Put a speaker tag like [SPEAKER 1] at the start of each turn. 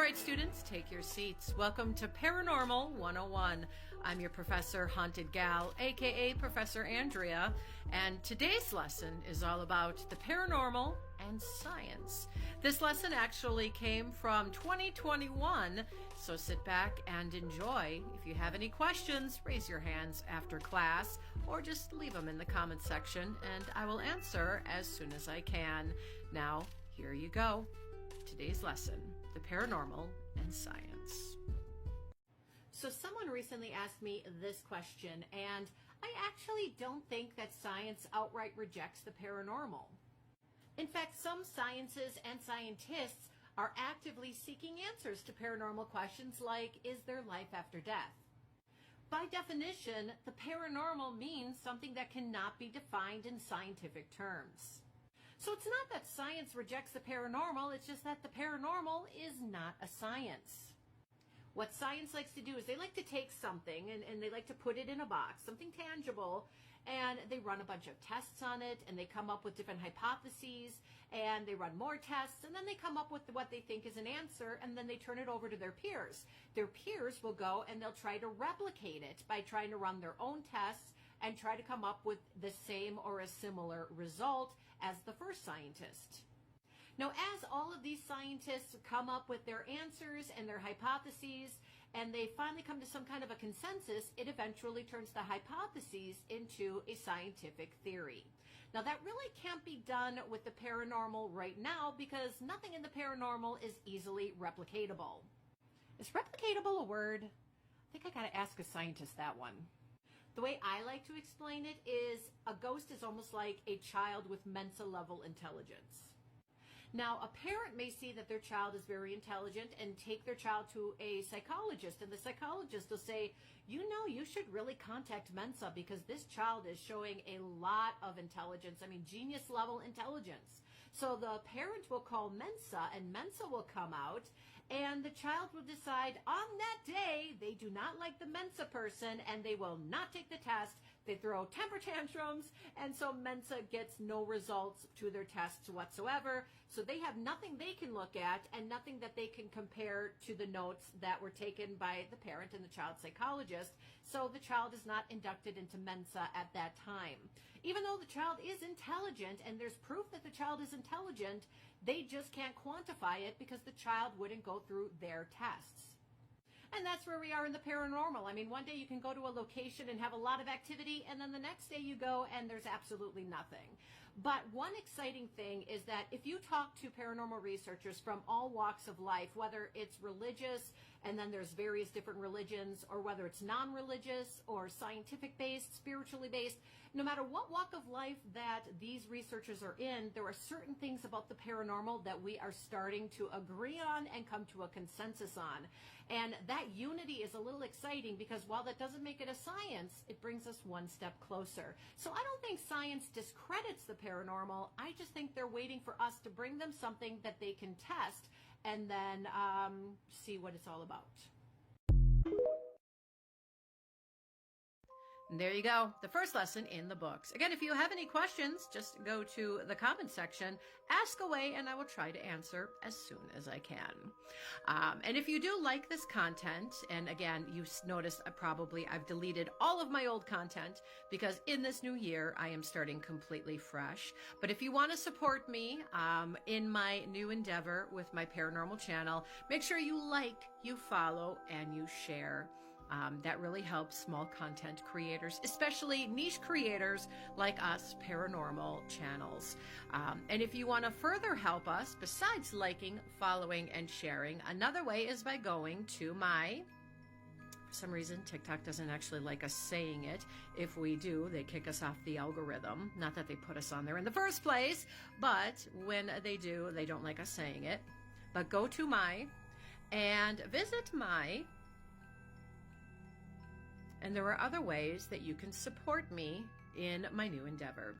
[SPEAKER 1] All right, students, take your seats. Welcome to Paranormal 101. I'm your professor, Haunted Gal, aka Professor Andrea, and today's lesson is all about the paranormal and science. This lesson actually came from 2021, so sit back and enjoy. If you have any questions, raise your hands after class or just leave them in the comment section and I will answer as soon as I can. Now, here you go. Today's lesson, the paranormal and science. So someone recently asked me this question, and I actually don't think that science outright rejects the paranormal. In fact, some sciences and scientists are actively seeking answers to paranormal questions like, is there life after death? By definition, the paranormal means something that cannot be defined in scientific terms. So it's not that science rejects the paranormal, it's just that the paranormal is not a science. What science likes to do is they like to take something and they like to put it in a box, something tangible, and they run a bunch of tests on it and they come up with different hypotheses and they run more tests and then they come up with what they think is an answer and then they turn it over to their peers. Their peers will go and they'll try to replicate it by trying to run their own tests and try to come up with the same or a similar result as the first scientist. Now, as all of these scientists come up with their answers and their hypotheses, and they finally come to some kind of a consensus, it eventually turns the hypotheses into a scientific theory. Now, that really can't be done with the paranormal right now because nothing in the paranormal is easily replicatable. Is replicatable a word? I think I gotta ask a scientist that one. The way I like to explain it is a ghost is almost like a child with Mensa level intelligence. Now, a parent may see that their child is very intelligent and take their child to a psychologist, and the psychologist will say, you know, you should really contact Mensa because this child is showing a lot of intelligence. I mean, genius level intelligence. So the parent will call Mensa and Mensa will come out and the child will decide on that day they do not like the Mensa person and they will not take the test. They throw temper tantrums, and so Mensa gets no results to their tests whatsoever. So they have nothing they can look at and nothing that they can compare to the notes that were taken by the parent and the child psychologist. So the child is not inducted into Mensa at that time. Even though the child is intelligent and there's proof that the child is intelligent, they just can't quantify it because the child wouldn't go through their tests. And that's where we are in the paranormal. I mean, one day you can go to a location and have a lot of activity, and then the next day you go and there's absolutely nothing. But one exciting thing is that if you talk to paranormal researchers from all walks of life, whether it's religious, and then there's various different religions, or whether it's non-religious or scientific based, spiritually based, no matter what walk of life that these researchers are in, there are certain things about the paranormal that we are starting to agree on and come to a consensus on. And that unity is a little exciting because while that doesn't make it a science, it brings us one step closer. So I don't think science discredits the paranormal. I just think they're waiting for us to bring them something that they can test and then see what it's all about. And there you go, the first lesson in the books. Again, if you have any questions, just go to the comment section, ask away, and I will try to answer as soon as I can. And if you do like this content, and again, you noticed I've deleted all of my old content because in this new year, I am starting completely fresh. But if you want to support me in my new endeavor with my paranormal channel, make sure you like, you follow, and you share. That really helps small content creators, especially niche creators like us, paranormal channels. And if you want to further help us, besides liking, following, and sharing, another way is by going to my... For some reason, TikTok doesn't actually like us saying it. If we do, they kick us off the algorithm. Not that they put us on there in the first place, but when they do, they don't like us saying it. But go to my and visit my... And there are other ways that you can support me in my new endeavor.